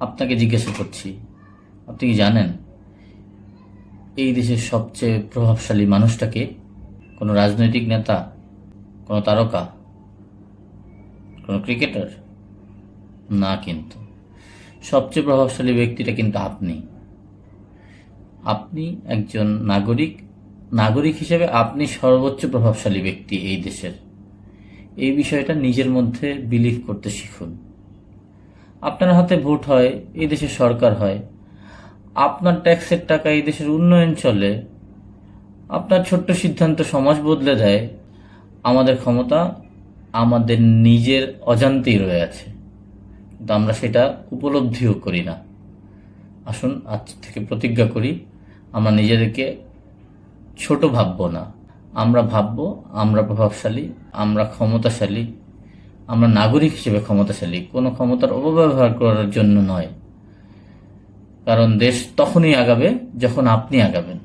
আপনাকে জিজ্ঞাসা করছি, আপনি কি জানেন এই দেশের সবচেয়ে প্রভাবশালী মানুষটাকে? কোনো রাজনৈতিক নেতা, কোনো তারকা, কোনো ক্রিকেটার? না, কিন্তু সবচেয়ে প্রভাবশালী ব্যক্তিটা কিন্তু আপনি। আপনি একজন নাগরিক, নাগরিক হিসেবে আপনি সর্বোচ্চ প্রভাবশালী ব্যক্তি এই দেশের। এই বিষয়টা নিজের মধ্যে বিলিভ করতে শিখুন। আপনার হাতে ভোট হয়, এই দেশের সরকার হয়, আপনার ট্যাক্সের টাকা এই দেশের উন্নয়ন চলে, আপনার ছোট্ট সিদ্ধান্ত সমাজ বদলে দেয়। আমাদের ক্ষমতা আমাদের নিজের অজান্তেই রয়ে আছে, কিন্তু আমরা সেটা উপলব্ধিও করি না। আসুন আজ থেকে প্রতিজ্ঞা করি, আমরা নিজেদেরকে ছোট ভাববো না। আমরা ভাববো আমরা প্রভাবশালী, আমরা ক্ষমতাশালী, আমরা নাগরিক হিসেবে ক্ষমতাশালী, কোনো ক্ষমতার অপব্যবহার করার জন্য নয়। কারণ দেশ তখনই আগাবে যখন আপনি আগাবেন।